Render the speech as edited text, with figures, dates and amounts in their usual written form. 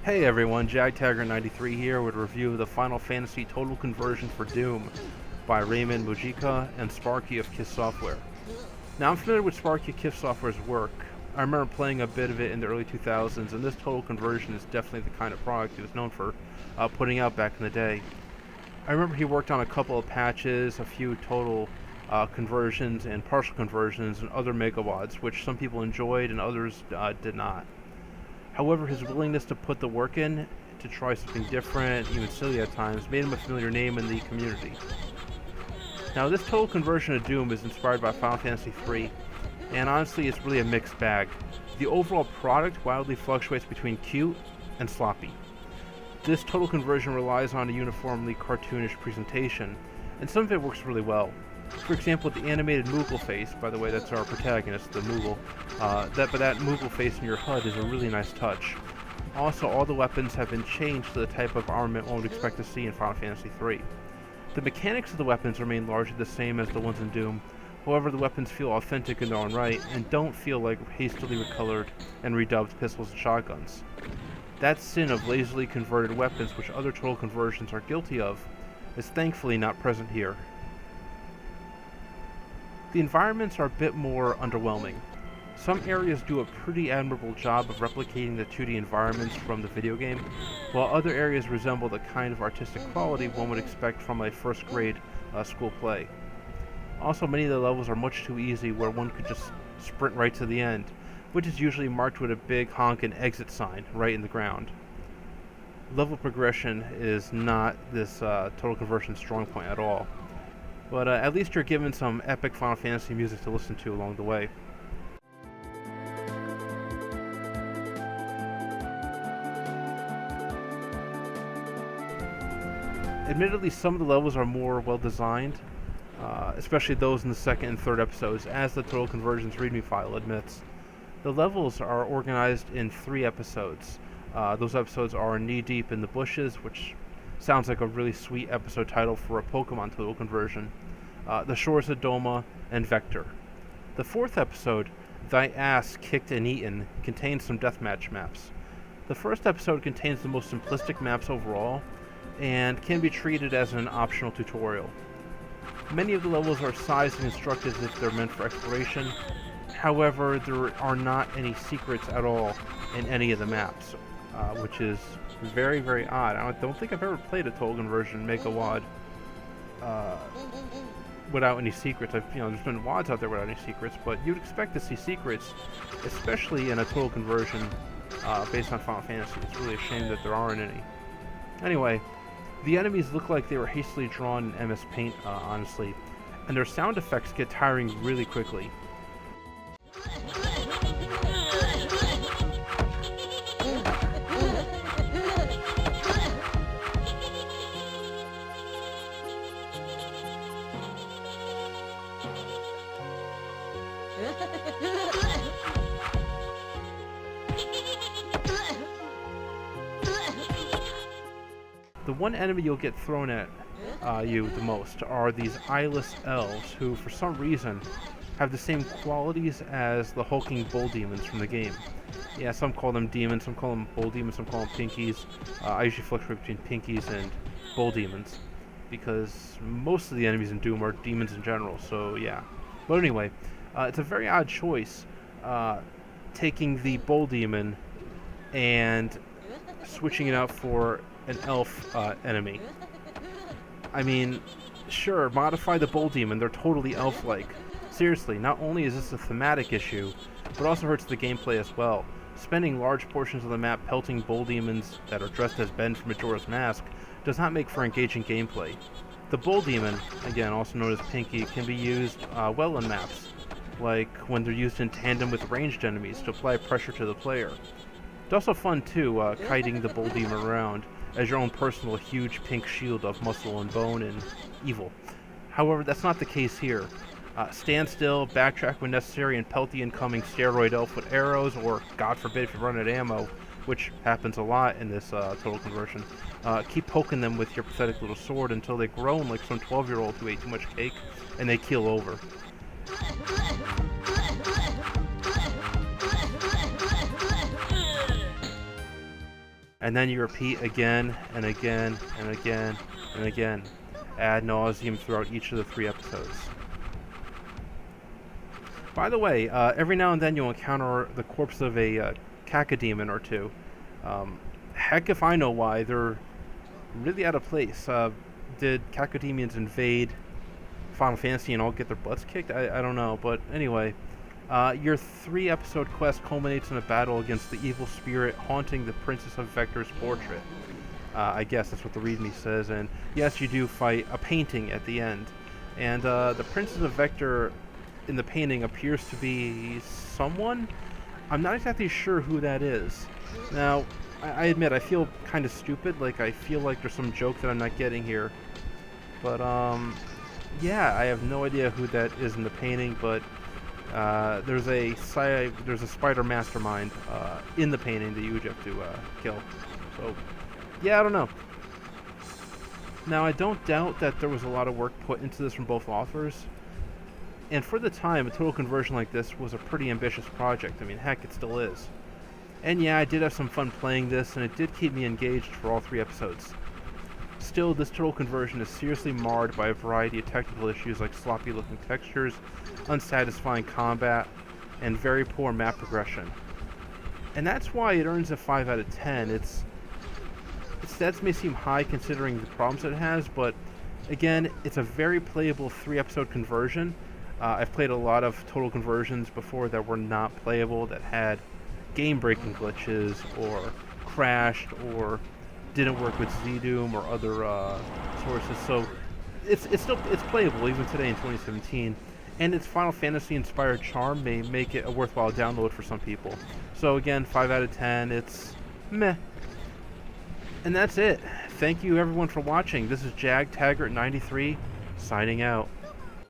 Hey everyone, JagTagger93 here with a review of the Final Fantasy Total Conversion for Doom by Ramon, Mujica, and Sparky of KISS Software. Now I'm familiar with Sparky of KISS Software's work. I remember playing a bit of it in the early 2000s, and this Total Conversion is definitely the kind of product he was known for putting out back in the day. I remember he worked on a couple of patches, a few total conversions and partial conversions, and other megawads, which some people enjoyed and others did not. However, his willingness to put the work in to try something different, even silly at times, made him a familiar name in the community. Now, this total conversion of Doom is inspired by Final Fantasy III, and honestly, it's really a mixed bag. The overall product wildly fluctuates between cute and sloppy. This total conversion relies on a uniformly cartoonish presentation, and some of it works really well. For example, the animated Moogle face, by the way, that's our protagonist, the Moogle. That Moogle face in your HUD is a really nice touch. Also, all the weapons have been changed to the type of armament one would expect to see in Final Fantasy III. The mechanics of the weapons remain largely the same as the ones in Doom. However, the weapons feel authentic in their own right, and don't feel like hastily recolored and redubbed pistols and shotguns. That sin of lazily converted weapons, which other total conversions are guilty of, is thankfully not present here. The environments are a bit more underwhelming. Some areas do a pretty admirable job of replicating the 2D environments from the video game, while other areas resemble the kind of artistic quality one would expect from a first grade school play. Also, many of the levels are much too easy where one could just sprint right to the end, which is usually marked with a big honkin' exit sign right in the ground. Level progression is not this total conversion strong point at all. But at least you're given some epic Final Fantasy music to listen to along the way. Admittedly, some of the levels are more well designed, especially those in the second and third episodes, as the Total Conversion's README file admits. The levels are organized in 3 episodes. Those episodes are Knee Deep in the Bushes, which sounds like a really sweet episode title for a Pokemon Total Conversion. The Shores of Doma, and Vector. The 4th episode, Thy Ass Kicked and Eaten, contains some deathmatch maps. The first episode contains the most simplistic maps overall, and can be treated as an optional tutorial. Many of the levels are sized and instructed as if they're meant for exploration. However, there are not any secrets at all in any of the maps, which is very, very odd. I don't think I've ever played a Total Conversion Megawad without any secrets. There's been WADs out there without any secrets, but you'd expect to see secrets, especially in a total conversion based on Final Fantasy. It's really a shame that there aren't any. Anyway, the enemies look like they were hastily drawn in MS Paint, honestly, and their sound effects get tiring really quickly. The one enemy you'll get thrown at you the most are these eyeless elves who, for some reason, have the same qualities as the hulking bull demons from the game. Yeah, some call them demons, some call them bull demons, some call them pinkies. I usually fluctuate between pinkies and bull demons, because most of the enemies in Doom are demons in general, so yeah. But anyway, it's a very odd choice, taking the bull demon and switching it out for an elf enemy. I mean, sure, modify the bull demon, they're totally elf-like. Seriously, not only is this a thematic issue, but also hurts the gameplay as well. Spending large portions of the map pelting bull demons that are dressed as Ben from Majora's Mask does not make for engaging gameplay. The bull demon, again also known as Pinky, can be used well in maps, like when they're used in tandem with ranged enemies to apply pressure to the player. It's also fun too, kiting the bull demon around as your own personal huge pink shield of muscle and bone and evil. However, that's not the case here. Stand still, backtrack when necessary, and pelt the incoming steroid elf with arrows, or, God forbid, if you run out of ammo, which happens a lot in this total conversion. Keep poking them with your pathetic little sword until they groan like some 12-year-old who ate too much cake, and they keel over. And then you repeat again and again and again and again, ad nauseum throughout each of the 3 episodes. By the way, every now and then you'll encounter the corpse of a Cacodemon or 2. Heck if I know why. They're really out of place. Did Cacodemons invade Final Fantasy and all get their butts kicked? I don't know, but anyway. Your 3-episode quest culminates in a battle against the evil spirit haunting the Princess of Vector's portrait. I guess that's what the readme says, and yes, you do fight a painting at the end. And the Princess of Vector in the painting appears to be someone? I'm not exactly sure who that is. Now, I admit, I feel kind of stupid, like I feel like there's some joke that I'm not getting here. But, yeah, I have no idea who that is in the painting, but there's a spider mastermind in the painting that you would have to kill. So, yeah, I don't know. Now, I don't doubt that there was a lot of work put into this from both authors. And for the time, a total conversion like this was a pretty ambitious project. I mean, heck, it still is. And yeah, I did have some fun playing this, and it did keep me engaged for all 3 episodes. Still, this total conversion is seriously marred by a variety of technical issues like sloppy-looking textures, unsatisfying combat, and very poor map progression. And that's why it earns a 5 out of 10. Its stats may seem high considering the problems it has, but again, it's a very playable 3-episode conversion. I've played a lot of total conversions before that were not playable, that had game-breaking glitches, or crashed, or didn't work with Z-Doom or other sources. So it's playable even today in 2017, and its Final Fantasy inspired charm may make it a worthwhile download for some people. So again, 5 out of 10. It's meh. And that's it. Thank you everyone for watching. This is Jag Taggart 93 signing out.